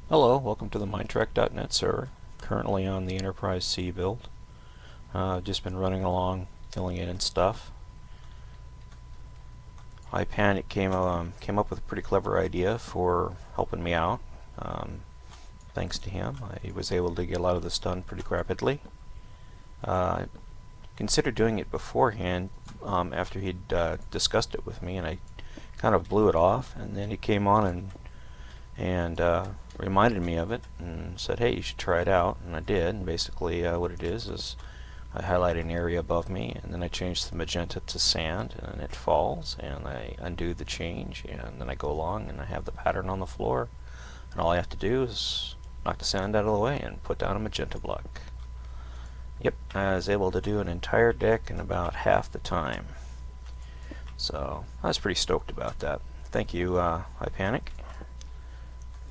Hello, welcome to the Minetrek.net server. Currently on the Enterprise C build. Just been running along, filling in and stuff. Panic came up with a pretty clever idea for helping me out. Thanks to him, I was able to get a lot of this done pretty rapidly. Considered doing it beforehand after he'd discussed it with me, and I kind of blew it off. And then he came on and reminded me of it and said, hey, you should try it out. And I did. And basically what it is I highlight an area above me, and then I change the magenta to sand, and it falls, and I undo the change, and then I go along and I have the pattern on the floor, and all I have to do is knock the sand out of the way and put down a magenta block. Yep, I was able to do an entire deck in about half the time. So I was pretty stoked about that. Thank you, Panic.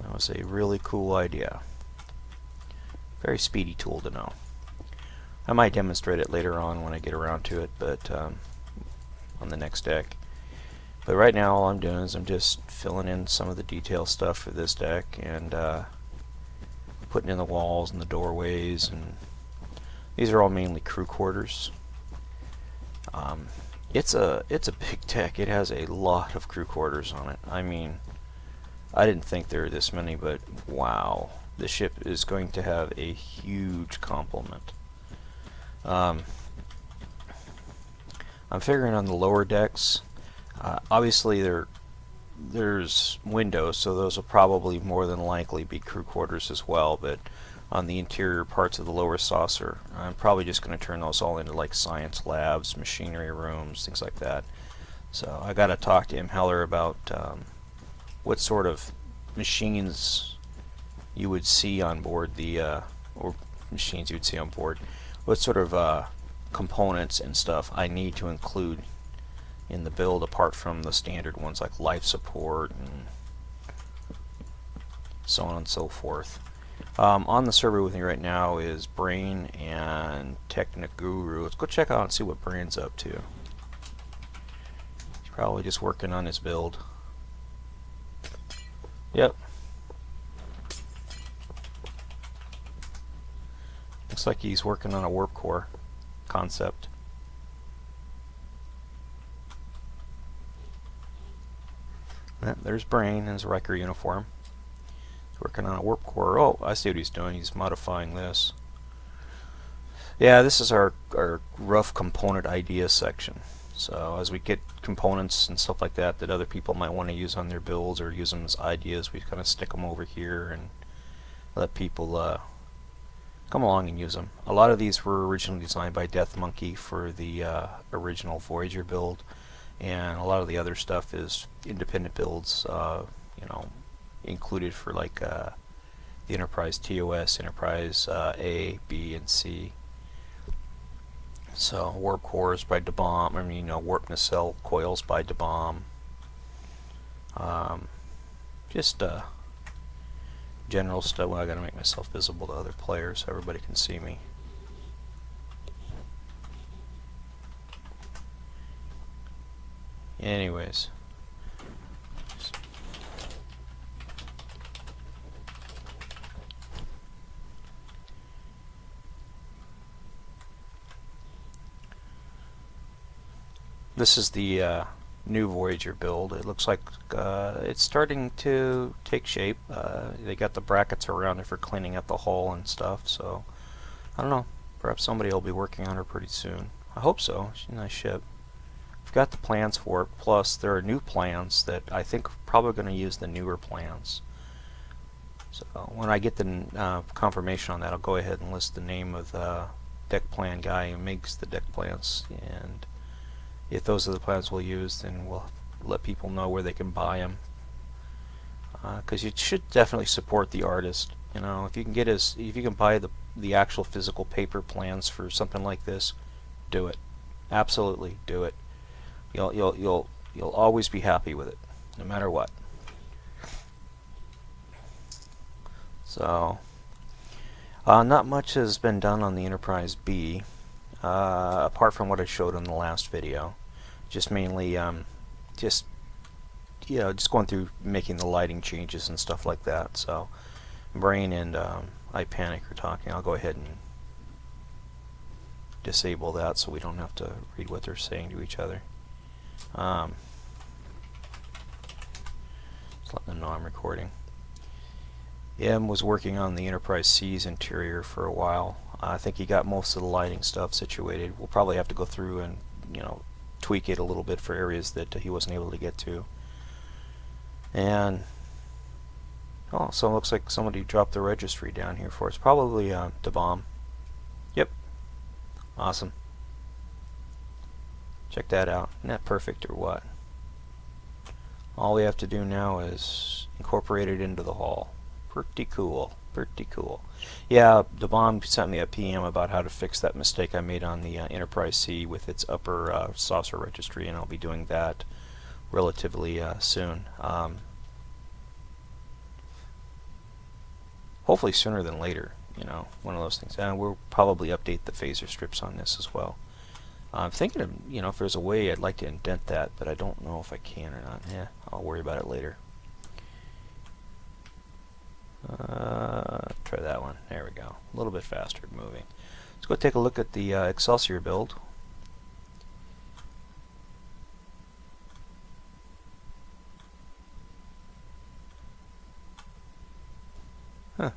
That was a really cool idea. Very speedy tool to know. I might demonstrate it later on when I get around to it, but on the next deck. But right now all I'm doing is I'm just filling in some of the detail stuff for this deck and putting in the walls and the doorways, and these are all mainly crew quarters. It's a big deck. It has a lot of crew quarters on it. I mean, I didn't think there were this many, but wow, the ship is going to have a huge complement. I'm figuring on the lower decks. Obviously there's windows, so those will probably more than likely be crew quarters as well, but on the interior parts of the lower saucer, I'm probably just going to turn those all into like science labs, machinery rooms, things like that. So I got to talk to Heller about what sort of machines you would see on board or machines you would see on board. What sort of components and stuff I need to include in the build apart from the standard ones like life support and so on and so forth. On the server with me right now is Brain and Technic Guru. Let's go check out and see what Brain's up to. He's probably just working on his build. Yep. Looks like he's working on a warp core concept. There's Brain in his Riker uniform. He's working on a warp core. Oh, I see what he's doing. He's modifying this. Yeah, this is our rough component idea section. So as we get components and stuff like that that other people might want to use on their builds or use them as ideas, we kind of stick them over here and let people come along and use them. A lot of these were originally designed by Death Monkey for the original Voyager build, and a lot of the other stuff is independent builds, you know, included for like the Enterprise TOS, Enterprise A, B, and C. So warp cores by DeBomb. I mean, you know, warp nacelle coils by DeBomb. Just general stuff. Well, I gotta make myself visible to other players so everybody can see me. Anyways. This is the new Voyager build. It looks like it's starting to take shape. They got the brackets around it for cleaning up the hull and stuff, so I don't know. Perhaps somebody will be working on her pretty soon. I hope so. She's a nice ship. I've got the plans for it, plus there are new plans that I think are probably going to use the newer plans. So when I get the confirmation on that, I'll go ahead and list the name of the deck plan guy who makes the deck plans, and if those are the plans we'll use, then we'll let people know where they can buy them. Because you should definitely support the artist. You know, if you can get if you can buy the actual physical paper plans for something like this, do it. Absolutely do it. You'll always be happy with it, no matter what. So, not much has been done on the Enterprise B. Apart from what I showed in the last video, just mainly just going through making the lighting changes and stuff like that. So Brain and iPanic are talking. I'll go ahead and disable that so we don't have to read what they're saying to each other. Just letting them know I'm recording. M was working on the Enterprise C's interior for a while. I think he got most of the lighting stuff situated. We'll probably have to go through and, you know, tweak it a little bit for areas that he wasn't able to get to. And oh, so it looks like somebody dropped the registry down here for us. Probably the bomb. Yep. Awesome. Check that out. Isn't that perfect or what? All we have to do now is incorporate it into the hull. Pretty cool. Pretty cool. Yeah, the bomb sent me a PM about how to fix that mistake I made on the Enterprise C with its upper saucer registry, and I'll be doing that relatively soon. Hopefully sooner than later, you know, one of those things. And we'll probably update the phaser strips on this as well. I'm thinking of, you know, if there's a way I'd like to indent that, but I don't know if I can or not. Yeah, I'll worry about it later. Try that one. There we go. A little bit faster moving. Let's go take a look at the Excelsior build. Huh.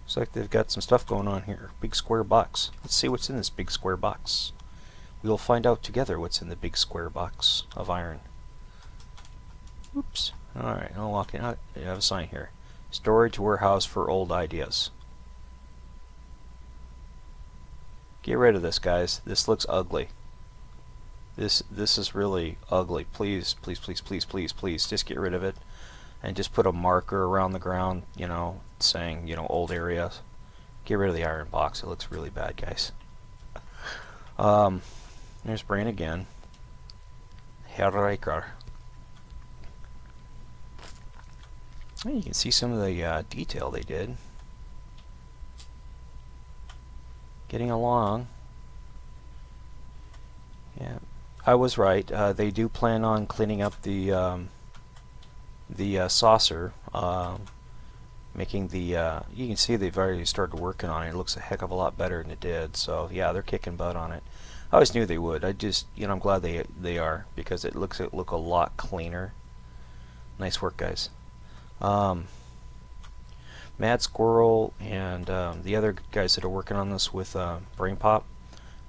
Looks like they've got some stuff going on here. Big square box. Let's see what's in this big square box. We will find out together what's in the big square box of iron. Oops. Alright, I'll walk in. I have a sign here. Storage warehouse for old ideas. Get rid of this, guys. This looks ugly. This is really ugly. Please, please, please, please, please, please, just get rid of it. And just put a marker around the ground, you know, saying, you know, old areas. Get rid of the iron box. It looks really bad, guys. There's Brain again. Herriker. You can see some of the detail they did. Getting along. Yeah, I was right. They do plan on cleaning up the saucer, making the. You can see they've already started working on it. It looks a heck of a lot better than it did. So yeah, they're kicking butt on it. I always knew they would. I just, you know, I'm glad they are, because it look a lot cleaner. Nice work, guys. Mad Squirrel and the other guys that are working on this with Brain Pop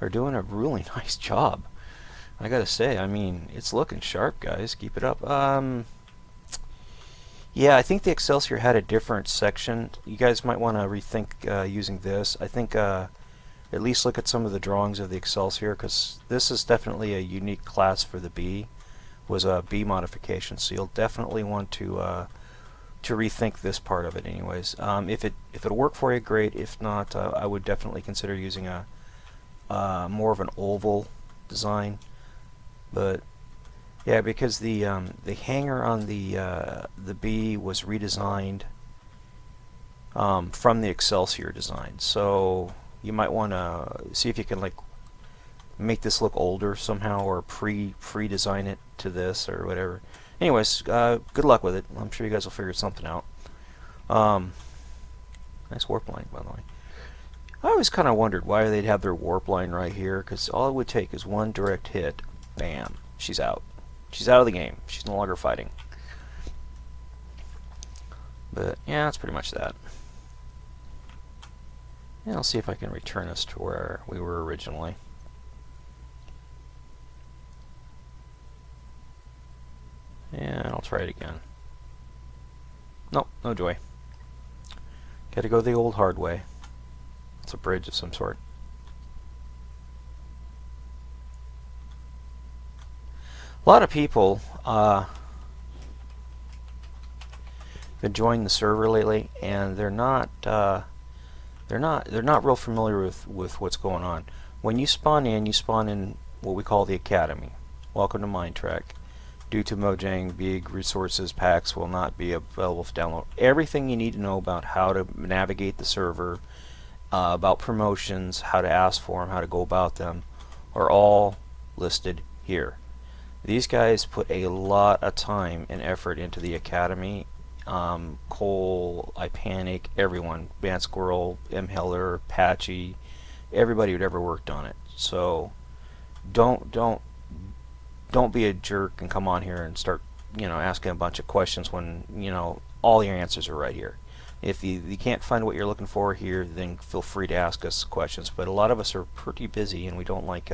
are doing a really nice job. I gotta say, I mean, it's looking sharp, guys. Keep it up. Yeah, I think the Excelsior had a different section. You guys might want to rethink using this. I think at least look at some of the drawings of the Excelsior, because this is definitely a unique class for the B. Was a B modification, so you'll definitely want to rethink this part of it anyways. If it'll work for you, great. If not, I would definitely consider using a more of an oval design. But yeah, because the hanger on the B was redesigned from the Excelsior design, so you might want to see if you can like make this look older somehow, or pre-design it to this or whatever. Anyways, good luck with it. I'm sure you guys will figure something out. Nice warp line, by the way. I always kind of wondered why they'd have their warp line right here, because all it would take is one direct hit. Bam. She's out. She's out of the game. She's no longer fighting. But, yeah, that's pretty much that. And I'll see if I can return us to where we were originally. And I'll try it again. Nope, no joy. Gotta go the old hard way. It's a bridge of some sort. A lot of people been joining the server lately, and they're not real familiar with what's going on. When you spawn in what we call the Academy. Welcome to Minetrek. Due to Mojang, big resources packs will not be available for download. Everything you need to know about how to navigate the server, about promotions, how to ask for them, how to go about them, are all listed here. These guys put a lot of time and effort into the Academy. Cole, I Panic, everyone, Band Squirrel, M. Heller, Patchy, everybody who'd ever worked on it. So don't be a jerk and come on here and start asking a bunch of questions when all your answers are right here. If you can't find what you're looking for here, then feel free to ask us questions. But a lot of us are pretty busy, and we don't like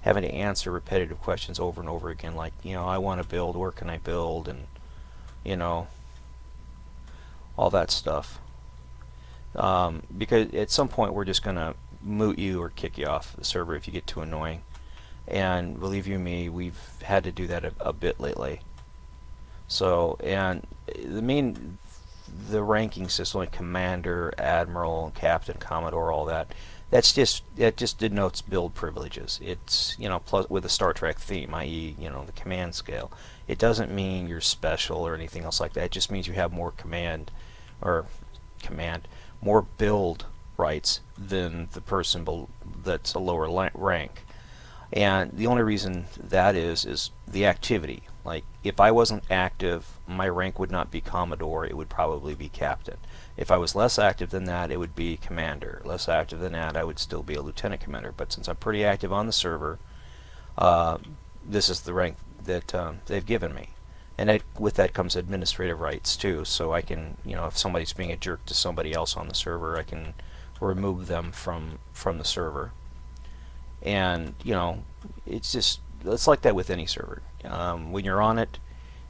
having to answer repetitive questions over and over again. Like, I want to build. Where can I build? And all that stuff. Because at some point we're just gonna moot you or kick you off the server if you get too annoying. And believe you me, we've had to do that a bit lately. So, and the ranking system, like Commander, Admiral, Captain, Commodore, all that, that just denotes build privileges. It's plus with a Star Trek theme, i.e. the command scale. It doesn't mean you're special or anything else like that. It just means you have more more build rights than the person that's a lower rank. And the only reason that is the activity. Like, if I wasn't active, my rank would not be Commodore, it would probably be Captain. If I was less active than that, it would be Commander. Less active than that, I would still be a Lieutenant Commander. But since I'm pretty active on the server, this is the rank that they've given me. And with that comes administrative rights too, so I can, if somebody's being a jerk to somebody else on the server, I can remove them from the server. And it's like that with any server. When you're on it,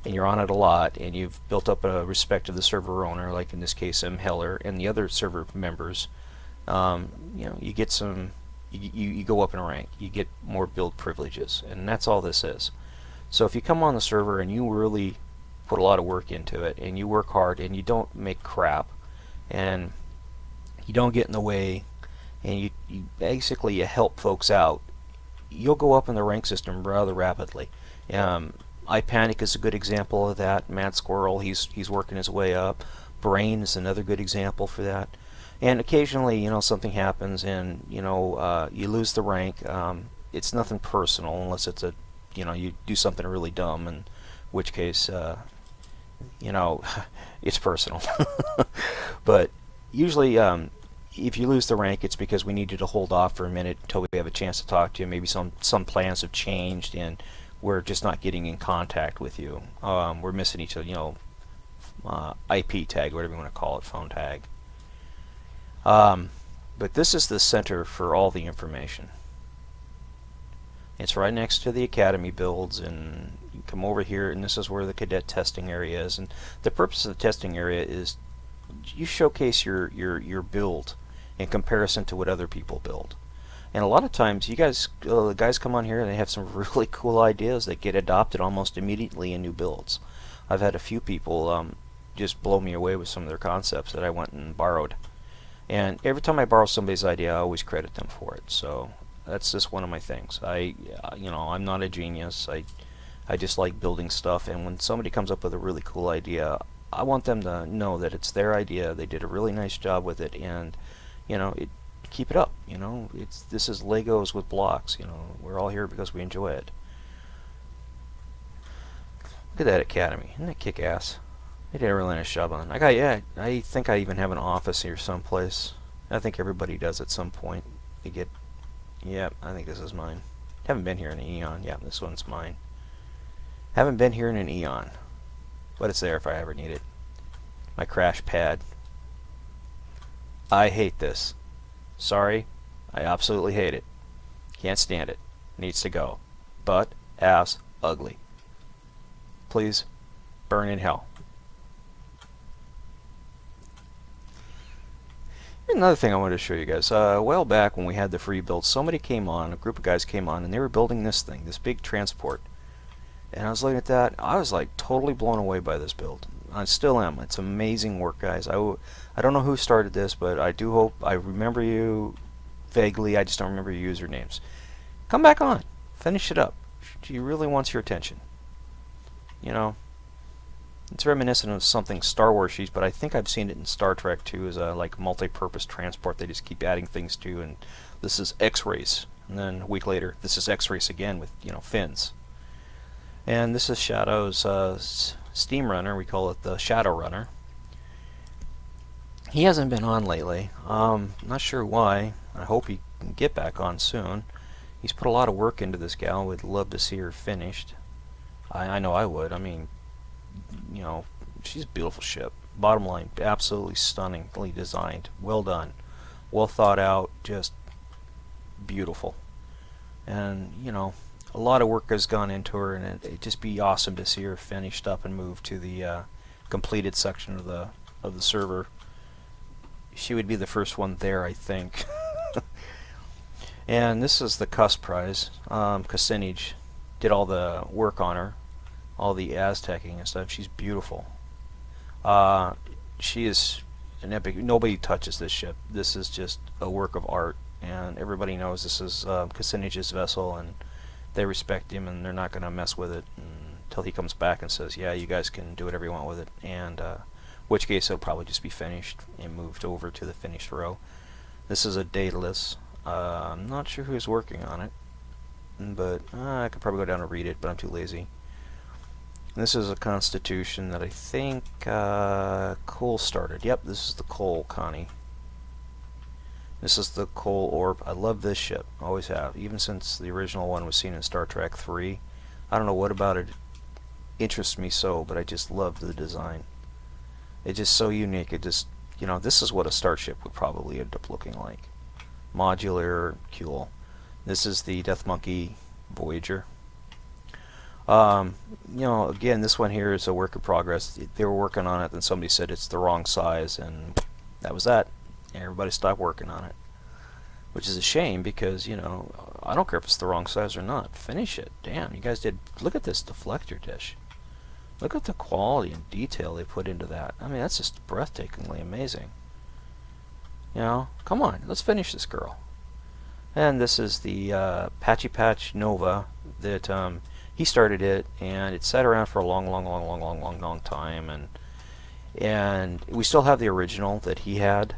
and you're on it a lot, and you've built up a respect of the server owner, like in this case M. Heller, and the other server members, you get some, you go up in rank, you get more build privileges, and that's all this is. So if you come on the server and you really put a lot of work into it, and you work hard, and you don't make crap, and you don't get in the way, and you basically help folks out, you'll go up in the rank system rather rapidly. I Panic is a good example of that. Mad Squirrel, he's working his way up. Brain is another good example for that. And occasionally, something happens, and you lose the rank. It's nothing personal unless it's you do something really dumb, in which case, it's personal. But usually, if you lose the rank, it's because we need you to hold off for a minute until we have a chance to talk to you. Maybe some plans have changed, and we're just not getting in contact with you. We're missing each other, IP tag, whatever you want to call it, phone tag. But this is the center for all the information. It's right next to the Academy builds, and you come over here, and this is where the Cadet testing area is. And the purpose of the testing area is you showcase your build in comparison to what other people build. And a lot of times, you guys come on here and they have some really cool ideas that get adopted almost immediately in new builds. I've had a few people just blow me away with some of their concepts that I went and borrowed. And every time I borrow somebody's idea, I always credit them for it. So that's just one of my things. I'm not a genius. I just like building stuff. And when somebody comes up with a really cool idea, I want them to know that it's their idea. They did a really nice job with it, and keep it up. This is Legos with blocks. We're all here because we enjoy it. Look at that Academy. Isn't that kick-ass? They did a really nice job on it. I think I even have an office here someplace. I think everybody does at some point. I think this is mine. Haven't been here in an eon. Yeah, this one's mine. Haven't been here in an eon, but it's there if I ever need it. My crash pad. I hate this. Sorry, I absolutely hate it. Can't stand it. Needs to go. Butt, ass, ugly. Please, burn in hell. Another thing I wanted to show you guys. A while back when we had the free build, somebody came on, a group of guys came on, and they were building this thing, this big transport. And I was looking at that, I was like totally blown away by this build. I still am. It's amazing work, guys. I don't know who started this, but I do hope, I remember you vaguely, I just don't remember your usernames. Come back on. Finish it up. She really wants your attention. It's reminiscent of something Star Wars-y, but I think I've seen it in Star Trek too, as a multi-purpose transport they just keep adding things to, and this is X-Race. And then a week later, this is X-Race again with, fins. And this is Shadow's steam runner. We call it the Shadow Runner. He hasn't been on lately. Not sure why. I hope he can get back on soon. He's put a lot of work into this gal. Would love to see her finished. I know I would. I mean, you know, she's a beautiful ship. Bottom line, absolutely stunningly designed. Well done. Well thought out. Just beautiful. And, you know, a lot of work has gone into her, and it'd just be awesome to see her finished up and moved to the completed section of the server. She would be the first one there, I think. And this is the Cuss prize. Kucinich did all the work on her, all the Aztecing and stuff. She's beautiful. She is an epic. Nobody touches this ship. This is just a work of art, and everybody knows this is Kucinich's vessel, and they respect him, and they're not going to mess with it until he comes back and says, yeah, you guys can do whatever you want with it, and which case it'll probably just be finished and moved over to the finished row. This is a Daedalus. I'm not sure who's working on it, but I could probably go down and read it, but I'm too lazy. This is a Constitution that I think Cole started. Yep, this is the Cole, Connie. This is the Cole Orb. I love this ship. Always have. Even since the original one was seen in Star Trek 3. I don't know what about it interests me so, but I just love the design. It's just so unique. It just, you know, this is what a starship would probably end up looking like. Modular, cool. This is the Death Monkey Voyager. You know, again, this one here is a work in progress. They were working on it, then somebody said it's the wrong size, and that was that. And everybody stopped working on it, which is a shame because, you know, I don't care if it's the wrong size or not. Finish it. Damn, you guys did. Look at this deflector dish. Look at the quality and detail they put into that. I mean, that's just breathtakingly amazing. You know, come on, let's finish this girl. And this is the Patchy Patch Nova that he started it, and it sat around for a long time, and we still have the original that he had.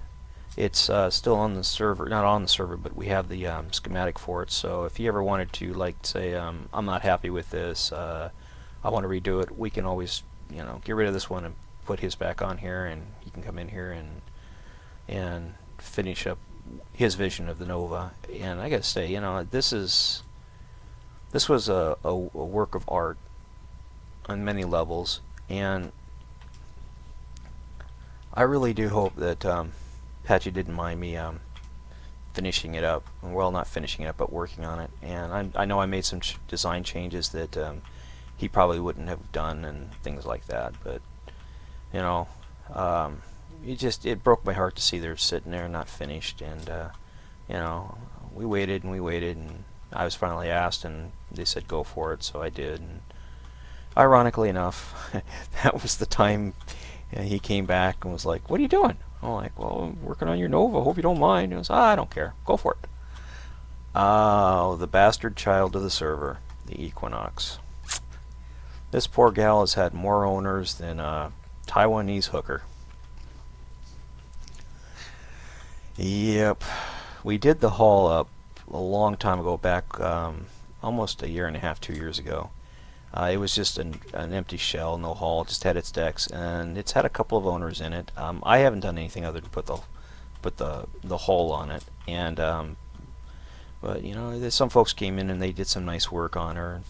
It's still on the server, not on the server, but we have the schematic for it. So if you ever wanted to, like, say, I'm not happy with this, I want to redo it, we can always, you know, get rid of this one and put his back on here, and he can come in here and finish up his vision of the Nova. And I gotta say, you know, this was a work of art on many levels, and I really do hope that Patchy didn't mind me finishing it up. Well, not finishing it up, but working on it. And I know I made some design changes that he probably wouldn't have done and things like that. But, you know, it broke my heart to see they're sitting there not finished. And, you know, we waited, and I was finally asked, and they said go for it, so I did. And ironically enough, that was the time he came back and was like, what are you doing? I'm like, well, I'm working on your Nova, hope you don't mind. He goes, I don't care, go for it. Oh, the bastard child of the server, the Equinox. This poor gal has had more owners than a Taiwanese hooker. Yep, we did the haul up a long time ago, back almost a year and a half, 2 years ago. It was just an empty shell, no hull, just had its decks, and it's had a couple of owners in it. I haven't done anything other than put the hull on it, and but you know, some folks came in and they did some nice work on her,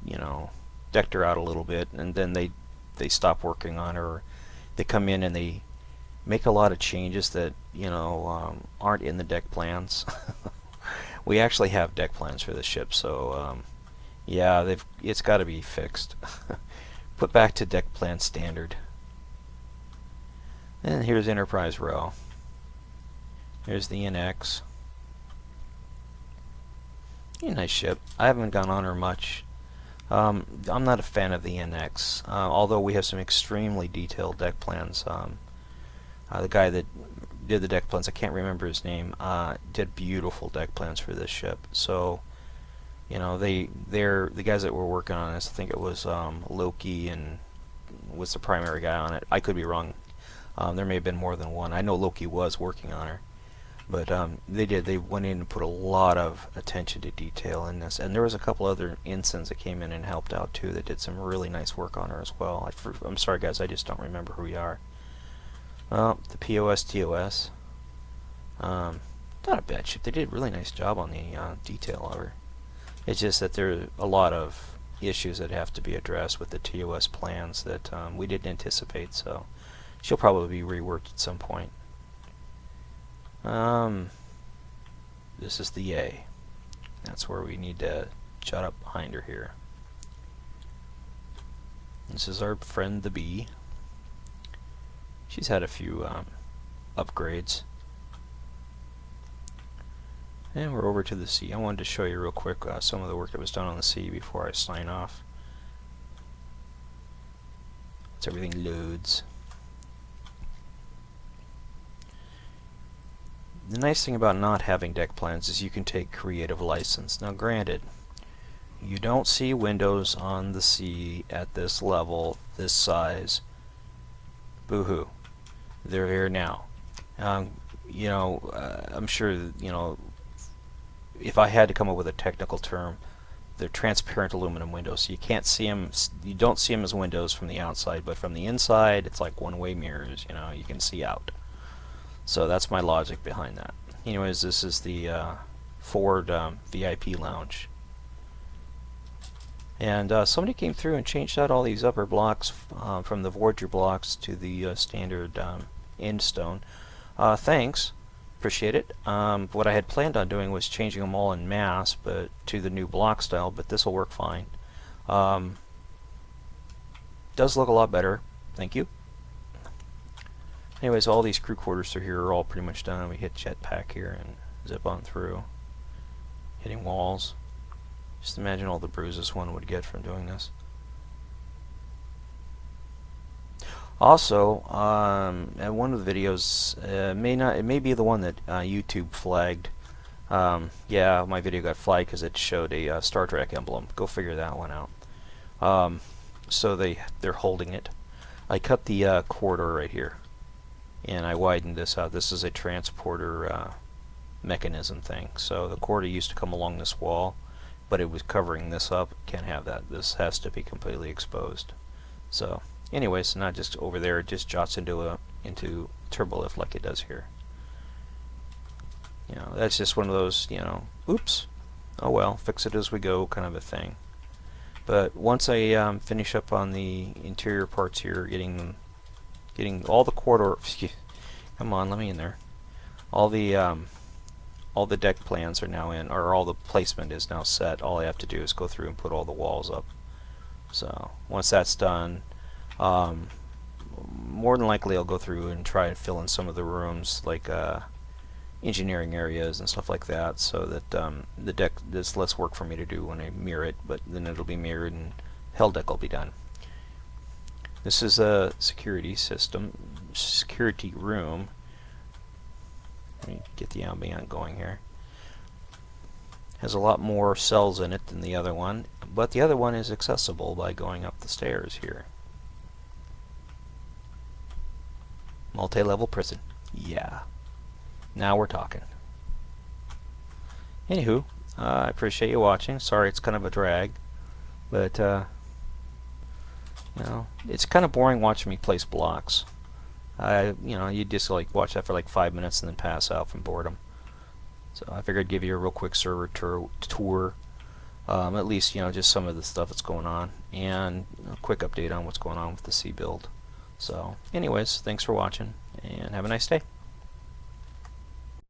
you know, decked her out a little bit, and then they stop working on her. They come in and they make a lot of changes that, you know, aren't in the deck plans. We actually have deck plans for this ship, so yeah, it's got to be fixed. Put back to deck plan standard. And here's Enterprise Row. Here's the NX. A nice ship. I haven't gone on her much. I'm not a fan of the NX, although we have some extremely detailed deck plans. The guy that did the deck plans, I can't remember his name, did beautiful deck plans for this ship. So, you know, they're the guys that were working on this. I think it was Loki and was the primary guy on it. I could be wrong. There may have been more than one. I know Loki was working on her. But they went in and put a lot of attention to detail in this, and there was a couple other ensigns that came in and helped out too that did some really nice work on her as well. I'm sorry guys, I just don't remember who you are. Well, the POS TOS, not a bad ship. They did a really nice job on the detail of her. It's just that there are a lot of issues that have to be addressed with the TOS plans that we didn't anticipate, so she'll probably be reworked at some point. This is the A. That's where we need to shut up behind her here. This is our friend the B. She's had a few upgrades. And we're over to the C. I wanted to show you real quick some of the work that was done on the C before I sign off. Once everything loads. The nice thing about not having deck plans is you can take creative license. Now granted, you don't see windows on the C at this level, this size. Boo-hoo. They're here now. You know, I'm sure, you know, if I had to come up with a technical term, they're transparent aluminum windows. So you can't see them, you don't see them as windows from the outside, but from the inside, it's like one-way mirrors, you know, you can see out. So that's my logic behind that. Anyways, this is the Ford VIP lounge. And somebody came through and changed out all these upper blocks from the Voyager blocks to the standard end stone. Thanks, appreciate it. What I had planned on doing was changing them all en masse, but to the new block style. But this will work fine. Does look a lot better. Thank you. Anyways, all these crew quarters through here are all pretty much done. We hit jetpack here and zip on through, hitting walls. Just imagine all the bruises one would get from doing this. Also, at one of the videos, it may be the one that YouTube flagged. Yeah, my video got flagged because it showed a Star Trek emblem. Go figure that one out. So they're holding it. I cut the corridor right here, and I widened this out. This is a transporter mechanism thing. So the corridor used to come along this wall, but it was covering this up. Can't have that. This has to be completely exposed. So anyways, not just over there, it just jots into turbolift like it does here. You know, that's just one of those, you know, oops, oh well, fix it as we go kind of a thing. But once I finish up on the interior parts here, getting all the corridor, come on, let me in there. All the deck plans are now in, or all the placement is now set. All I have to do is go through and put all the walls up. So once that's done, more than likely I'll go through and try and fill in some of the rooms, like engineering areas and stuff like that, so that the deck, there's less work for me to do when I mirror it, but then it'll be mirrored and hell deck will be done. This is a security room. Let me get the ambient going here. Has a lot more cells in it than the other one, but the other one is accessible by going up the stairs here. Multi-level prison. Yeah. Now we're talking. Anywho, I appreciate you watching. Sorry it's kind of a drag, but you know, it's kind of boring watching me place blocks. You know, you just like watch that for like 5 minutes and then pass out from boredom. So I figured I'd give you a real quick server tour, at least, you know, just some of the stuff that's going on, and a quick update on what's going on with the C build. So anyways, thanks for watching and have a nice day.